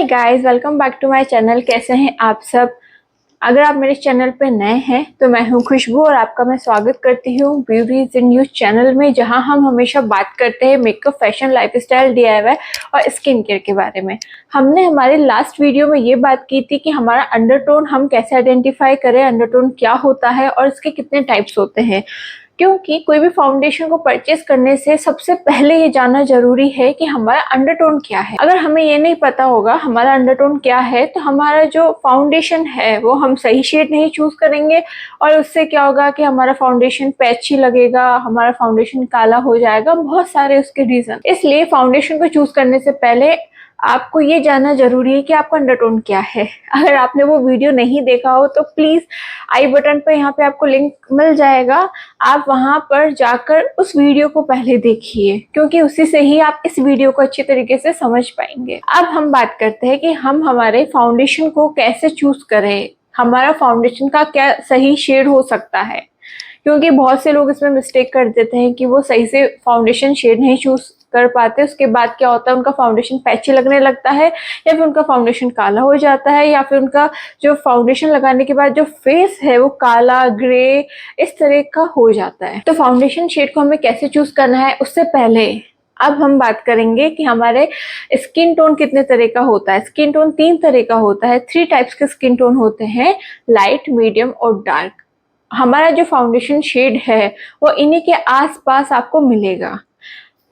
Hi guys, welcome back to my channel. कैसे हैं आप सब? अगर आप मेरे चैनल पे नए हैं तो मैं हूं खुशबू और आपका मैं स्वागत करती हूं ब्यूटीज इन न्यूज चैनल में, जहां हम हमेशा बात करते हैं मेकअप, फैशन, लाइफस्टाइल, डीआईवाई और स्किन केयर के बारे में। हमने हमारे लास्ट वीडियो में ये बात की थी कि हमारा अंडरटोन हम कैसे आइडेंटिफाई करें, अंडरटोन क्या होता है और इसके कितने टाइप्स होते हैं। क्योंकि कोई भी फाउंडेशन को परचेस करने से सबसे पहले ये जानना जरूरी है कि हमारा अंडरटोन क्या है। अगर हमें ये नहीं पता होगा हमारा अंडरटोन क्या है तो हमारा जो फाउंडेशन है वो हम सही शेड नहीं चूज करेंगे और उससे क्या होगा कि हमारा फाउंडेशन पैची लगेगा, हमारा फाउंडेशन काला हो जाएगा। बहुत सारे उसके रीजन। इसलिए फाउंडेशन को चूज करने से पहले आपको ये जानना जरूरी है कि आपका अंडरटोन क्या है। अगर आपने वो वीडियो नहीं देखा हो तो प्लीज आई बटन पर यहाँ पे आपको लिंक मिल जाएगा, आप वहां पर जाकर उस वीडियो को पहले देखिए, क्योंकि उसी से ही आप इस वीडियो को अच्छी तरीके से समझ पाएंगे। अब हम बात करते हैं कि हम हमारे फाउंडेशन को कैसे चूज करें, हमारा फाउंडेशन का क्या सही शेड हो सकता है। क्योंकि बहुत से लोग इसमें मिस्टेक कर देते हैं कि वो सही से फाउंडेशन शेड नहीं चूज कर पाते। उसके बाद क्या होता है, उनका फाउंडेशन पैची लगने लगता है या फिर उनका फाउंडेशन काला हो जाता है या फिर उनका जो फाउंडेशन लगाने के बाद जो फेस है वो काला, ग्रे इस तरह का हो जाता है। तो फाउंडेशन शेड को हमें कैसे चूज करना है, उससे पहले अब हम बात करेंगे कि हमारे स्किन टोन कितने तरह का होता है। स्किन टोन 3 तरह का होता है। 3 टाइप्स के स्किन टोन होते हैं, लाइट, मीडियम और डार्क। हमारा जो फाउंडेशन शेड है वो इन्हीं के आसपास आपको मिलेगा,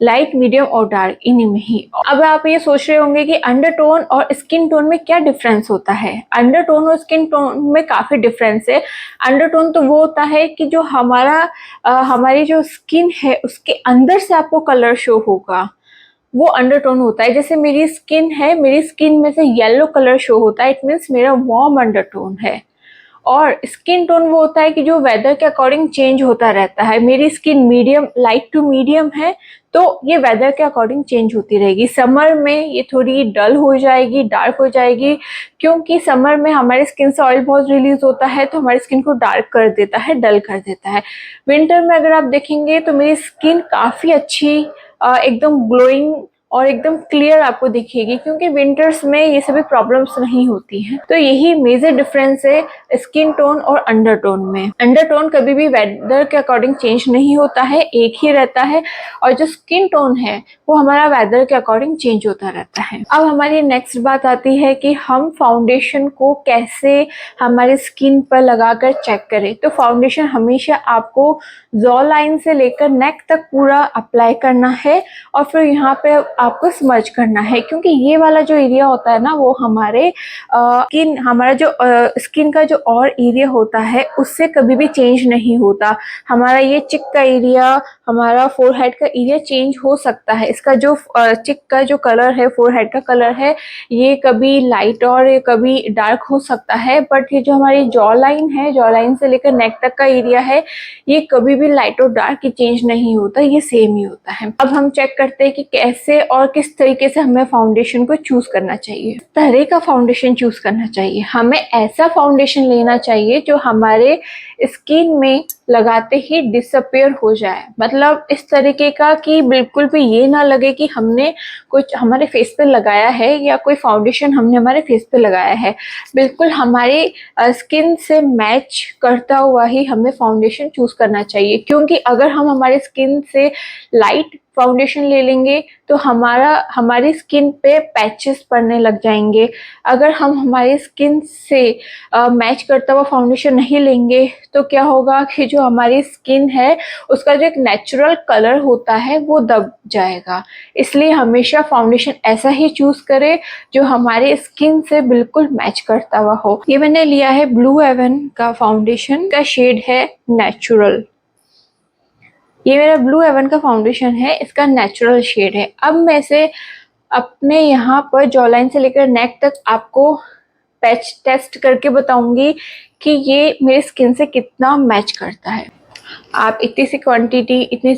लाइट, मीडियम और डार्क, इन्हीं में ही। अब आप ये सोच रहे होंगे कि अंडरटोन और स्किन टोन में क्या डिफरेंस होता है। अंडरटोन और स्किन टोन में काफी डिफरेंस है। अंडरटोन तो वो होता है कि जो हमारी जो स्किन है उसके अंदर से आपको कलर शो होगा, वो अंडरटोन होता है। जैसे मेरी स्किन है, मेरी स्किन में से येलो कलर शो होता है, इट मीन्स मेरा वार्म अंडरटोन है। और स्किन टोन वो होता है कि जो वेदर के अकॉर्डिंग चेंज होता रहता है। मेरी skin medium, light to medium है, तो ये वेदर के अकॉर्डिंग चेंज होती रहेगी। समर में ये थोड़ी डल हो जाएगी, डार्क हो जाएगी, क्योंकि समर में हमारी स्किन से ऑयल बहुत रिलीज होता है तो हमारी स्किन को डार्क कर देता है, डल कर देता है। विंटर में अगर आप देखेंगे तो मेरी स्किन काफी अच्छी, एकदम ग्लोइंग और एकदम क्लियर आपको दिखेगी, क्योंकि विंटर्स में ये सभी प्रॉब्लम्स नहीं होती हैं। तो यही मेजर डिफरेंस है स्किन टोन और अंडरटोन में। अंडरटोन कभी भी वेदर के अकॉर्डिंग चेंज नहीं होता है, एक ही रहता है, और जो स्किन टोन है वो हमारा वेदर के अकॉर्डिंग चेंज होता रहता है। अब हमारी नेक्स्ट बात आती है कि हम फाउंडेशन को कैसे हमारे स्किन पर लगाकर चेक करें। तो फाउंडेशन हमेशा आपको जॉ लाइन से लेकर नेक तक पूरा अप्लाई करना है और फिर यहाँ पे आपको स्मर्च करना है, क्योंकि ये वाला जो एरिया होता है ना वो हमारे हमारा जो स्किन का जो और एरिया होता है उससे कभी भी चेंज नहीं होता। हमारा ये चिक का एरिया, हमारा फोरहेड का एरिया चेंज हो सकता है। इसका जो चिक का जो कलर है, फोरहेड का कलर है, ये कभी लाइट और कभी डार्क हो सकता है, बट ये जो हमारी जॉ लाइन है, जॉ लाइन से लेकर नेक तक का एरिया है, ये कभी भी लाइट और डार्क की चेंज नहीं होता, ये सेम ही होता है। अब हम चेक करते हैं कि कैसे और किस तरीके से हमें फाउंडेशन को चूज करना चाहिए। तरह का फाउंडेशन चूज करना चाहिए। हमें ऐसा फाउंडेशन लेना चाहिए जो हमारे स्किन में लगाते ही डिसअपियर हो जाए। मतलब इस तरीके का कि बिल्कुल भी ये ना लगे कि हमने कुछ हमारे फेस पे लगाया है या कोई फाउंडेशन हमने हमारे फेस पे लगाया है। बिल्कुल हमारी स्किन से मैच करता हुआ ही हमें फाउंडेशन चूज करना चाहिए, क्योंकि अगर हम हमारे स्किन से लाइट फाउंडेशन ले लेंगे तो हमारी स्किन पे पैचेस पड़ने लग जाएंगे। अगर हम हमारी स्किन से मैच करता हुआ फाउंडेशन नहीं लेंगे तो क्या होगा कि जो हमारी स्किन है उसका जो एक नेचुरल कलर होता है वो दब जाएगा। इसलिए हमेशा फाउंडेशन ऐसा ही चूज करें जो हमारे स्किन से बिल्कुल मैच करता हुआ हो। ये मैंने लिया है ब्लू हेवन का फाउंडेशन, का शेड है नेचुरल। ये मेरा ब्लू हेवन का फाउंडेशन है, इसका नेचुरल शेड है। अब मैं इसे अपने यहाँ पर जॉ लाइन से लेकर नेक तक आपको पैच टेस्ट करके बताऊंगी कि ये मेरी स्किन से कितना मैच करता है। आप इतनी सी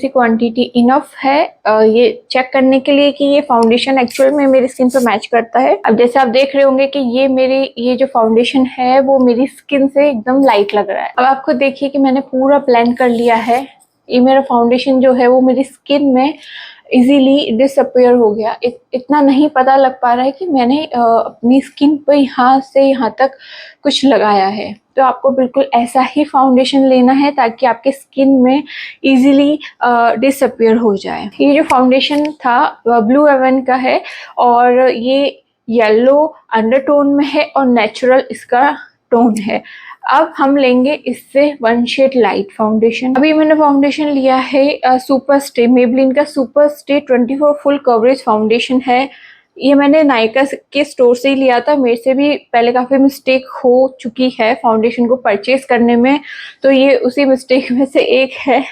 क्वांटिटी इनफ है ये चेक करने के लिए कि ये फाउंडेशन एक्चुअल में मेरी स्किन पे मैच करता है। अब जैसे आप देख रहे होंगे कि ये जो फाउंडेशन है वो मेरी स्किन से एकदम लाइट लग रहा है। अब आपको देखिए कि मैंने पूरा ब्लेंड कर लिया है। ये मेरा फाउंडेशन जो है वो मेरी स्किन में इजीली डिसअपियर हो गया। इतना नहीं पता लग पा रहा है कि मैंने अपनी स्किन पे यहाँ से यहाँ तक कुछ लगाया है। तो आपको बिल्कुल ऐसा ही फाउंडेशन लेना है ताकि आपके स्किन में इजीली डिसअपियर हो जाए। ये जो फाउंडेशन था ब्लू हेवन का है और ये येलो अंडरटोन में है और नेचुरल इसका टोन है। अब हम लेंगे इससे 1 शेड लाइट फाउंडेशन। अभी मैंने फाउंडेशन लिया है सुपर स्टे, मेबलिन का super stay 24 full coverage foundation है। ये मैंने नायका के स्टोर से ही लिया था। मेरे से भी पहले काफ़ी मिस्टेक हो चुकी है फाउंडेशन को परचेज करने में, तो ये उसी मिस्टेक में से एक है।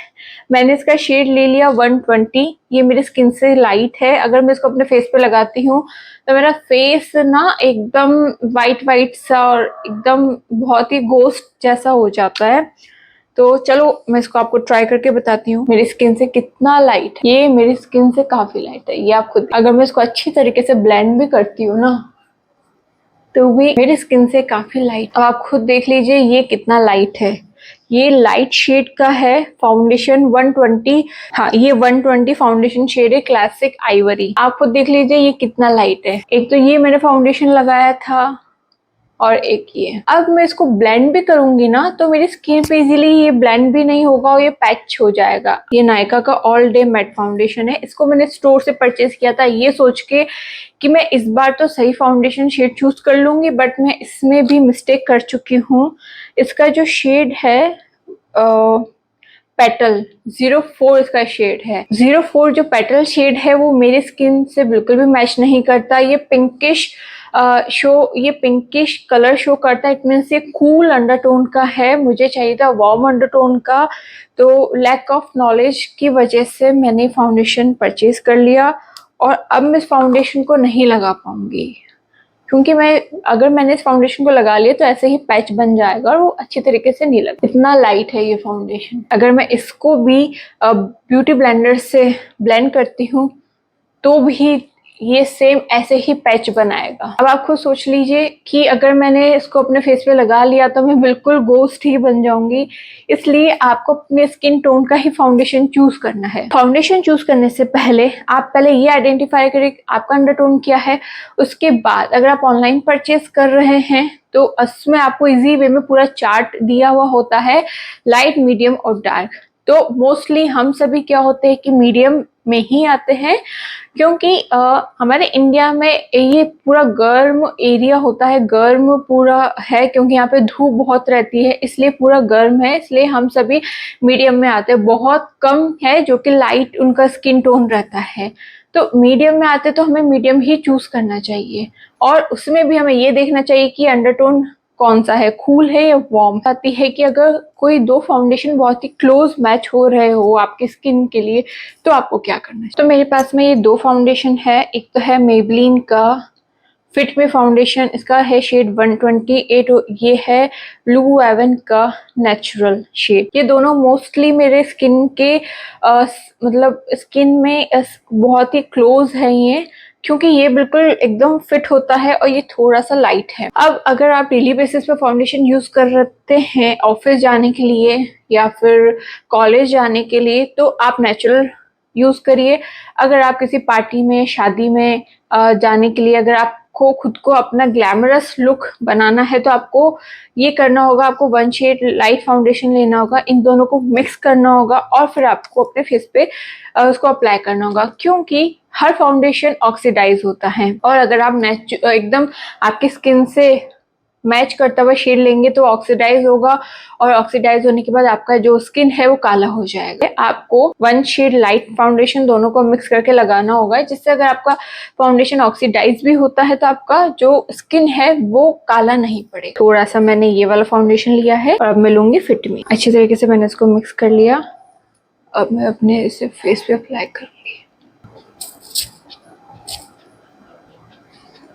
मैंने इसका शेड ले लिया 120। ये मेरी स्किन से लाइट है। अगर मैं इसको अपने फेस पे लगाती हूँ तो मेरा फेस ना एकदम वाइट वाइट सा और एकदम बहुत ही गोस्ट जैसा हो जाता है। तो चलो मैं इसको आपको ट्राई करके बताती हूँ मेरी स्किन से कितना लाइट है। ये मेरी स्किन से काफी लाइट है, ये आप खुद। अगर मैं इसको अच्छी तरीके से ब्लेंड भी करती हूँ ना तो भी मेरी स्किन से काफी लाइट। अब आप खुद देख लीजिए ये कितना लाइट है। ये लाइट शेड का है फाउंडेशन 120। हाँ, ये 120 फाउंडेशन शेड है, क्लासिक आइवरी। आप खुद देख लीजिए ये कितना लाइट है। एक तो ये मैंने फाउंडेशन लगाया था और एक ये। अब मैं इसको ब्लेंड भी करूंगी ना तो मेरी स्किन पे इजीली ये ब्लेंड भी नहीं होगा और ये पैच हो जाएगा। ये नायका का ऑल डे मैट फाउंडेशन है। इसको मैंने स्टोर से परचेज किया था ये सोच के कि मैं इस बार तो सही फाउंडेशन शेड चूज कर लूंगी, बट मैं इसमें भी मिस्टेक कर चुकी हूँ। इसका जो शेड है पेटल 04 इसका शेड है। 04 जो पेटल शेड है वो मेरी स्किन से बिल्कुल भी मैच नहीं करता। ये पिंकिश ये पिंकिश कलर शो करता है। इट मीन्स ये कूल अंडरटोन का है, मुझे चाहिए था वार्म अंडरटोन का। तो लैक ऑफ नॉलेज की वजह से मैंने फाउंडेशन परचेज कर लिया और अब मैं इस फाउंडेशन को नहीं लगा पाऊंगी क्योंकि अगर मैंने इस फाउंडेशन को लगा लिया तो ऐसे ही पैच बन जाएगा और वो अच्छी तरीके से नहीं लगता। इतना लाइट है ये फाउंडेशन। अगर मैं इसको भी ब्यूटी ब्लेंडर से ब्लेंड करती हूँ तो भी ये सेम ऐसे ही पैच बनाएगा। अब आप खुद सोच लीजिए कि अगर मैंने इसको अपने फेस पे लगा लिया तो मैं बिल्कुल गोस्ट ही बन जाऊंगी। इसलिए आपको अपने स्किन टोन का ही फाउंडेशन चूज करना है। फाउंडेशन चूज करने से पहले आप पहले ये आइडेंटिफाई करें आपका अंडरटोन क्या है। उसके बाद अगर आप ऑनलाइन परचेज कर रहे हैं तो उसमें आपको इजी वे में पूरा चार्ट दिया हुआ होता है, लाइट, मीडियम और डार्क। तो मोस्टली हम सभी क्या होते हैं कि मीडियम में ही आते हैं क्योंकि हमारे इंडिया में ये पूरा गर्म एरिया होता है, गर्म पूरा है क्योंकि यहाँ पे धूप बहुत रहती है, इसलिए पूरा गर्म है। इसलिए हम सभी मीडियम में आते हैं। बहुत कम है जो कि लाइट उनका स्किन टोन रहता है। तो मीडियम में आते तो हमें मीडियम ही चूज करना चाहिए और उसमें भी हमें ये देखना चाहिए कि अंडरटोन कौन सा है, कूल है या वार्म। आती है कि अगर कोई दो फाउंडेशन बहुत ही क्लोज मैच हो रहे हो आपकी स्किन के लिए तो आपको क्या करना है। तो मेरे पास में ये दो फाउंडेशन है। एक तो है मेबलिन का फिट मी फाउंडेशन, इसका है शेड 128। ये है ब्लू हेवन का नेचुरल शेड। ये दोनों मोस्टली मेरे स्किन के मतलब स्किन में बहुत ही क्लोज है ये, क्योंकि ये बिल्कुल एकदम फिट होता है और ये थोड़ा सा लाइट है। अब अगर आप डेली बेसिस पे फाउंडेशन यूज करते हैं ऑफिस जाने के लिए या फिर कॉलेज जाने के लिए तो आप नेचुरल यूज करिए। अगर आप किसी पार्टी में, शादी में जाने के लिए अगर आपको खुद को अपना ग्लैमरस लुक बनाना है तो आपको ये करना होगा, आपको 1 शेड लाइट फाउंडेशन लेना होगा, इन दोनों को मिक्स करना होगा और फिर आपको अपने फेस पे उसको अप्लाई करना होगा क्योंकि हर फाउंडेशन ऑक्सीडाइज होता है। और अगर आप एकदम आपकी स्किन से मैच करता हुआ शेड लेंगे तो ऑक्सीडाइज होगा और ऑक्सीडाइज होने के बाद आपका जो स्किन है वो काला हो जाएगा। आपको 1 शेड लाइट फाउंडेशन दोनों को मिक्स करके लगाना होगा, जिससे अगर आपका फाउंडेशन ऑक्सीडाइज भी होता है तो आपका जो स्किन है वो काला नहीं पड़े। थोड़ा सा मैंने ये वाला फाउंडेशन लिया है और अब मैं लूंगी फिट मी। अच्छी तरीके से मैंने इसको मिक्स कर लिया। अब मैं अपने इसे फेस पे अप्लाई करूंगी।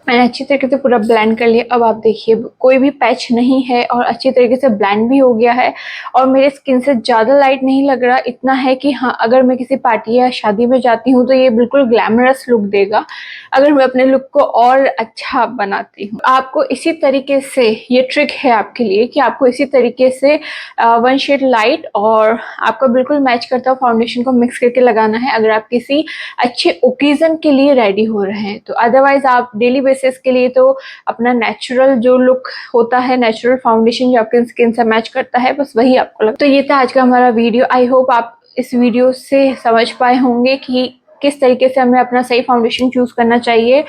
मैंने अच्छी तरीके से पूरा ब्लेंड कर लिया। अब आप देखिए कोई भी पैच नहीं है और अच्छी तरीके से ब्लेंड भी हो गया है और मेरे स्किन से ज़्यादा लाइट नहीं लग रहा। इतना है कि हाँ, अगर मैं किसी पार्टी या शादी में जाती हूँ तो ये बिल्कुल ग्लैमरस लुक देगा अगर मैं अपने लुक को और अच्छा बनाती हूँ। आपको इसी तरीके से, ये ट्रिक है आपके लिए कि आपको इसी तरीके से वन शेड लाइट और आपका बिल्कुल मैच करता हुआ फाउंडेशन को मिक्स करके लगाना है अगर आप किसी अच्छे ओकेजन के लिए रेडी हो रहे हैं तो। अदरवाइज आप डेली बेसिस के लिए तो अपना नेचुरल जो लुक होता है, नेचुरल फाउंडेशन जो आपके स्किन से मैच करता है, बस वही आपको लगता है। तो ये था आज का हमारा वीडियो। आई होप आप इस वीडियो से समझ पाए होंगे कि किस तरीके से हमें अपना सही फाउंडेशन चूज करना चाहिए।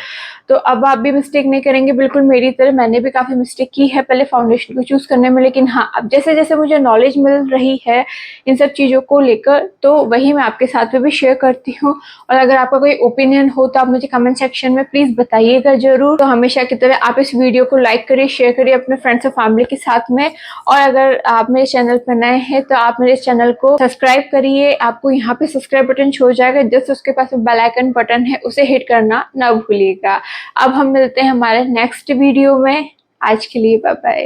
तो अब आप भी मिस्टेक नहीं करेंगे बिल्कुल मेरी तरह। मैंने भी काफ़ी मिस्टेक की है पहले फाउंडेशन को चूज़ करने में, लेकिन हाँ, अब जैसे जैसे मुझे नॉलेज मिल रही है इन सब चीज़ों को लेकर तो वही मैं आपके साथ में भी शेयर करती हूँ। और अगर आपका कोई ओपिनियन हो तो आप मुझे कमेंट सेक्शन में प्लीज़ बताइएगा ज़रूर। तो हमेशा की तरह आप इस वीडियो को लाइक करिए, शेयर करिए अपने फ्रेंड्स और फैमिली के साथ में। और अगर आप मेरे चैनल पर नए हैं तो आप मेरे चैनल को सब्सक्राइब करिए। आपको यहाँ पे सब्सक्राइब बटन शो हो जाएगा, जस्ट उसके पास बेल आइकन बटन है, उसे हिट करना ना भूलिएगा। अब हम मिलते हैं हमारे नेक्स्ट वीडियो में। आज के लिए बाय बाय।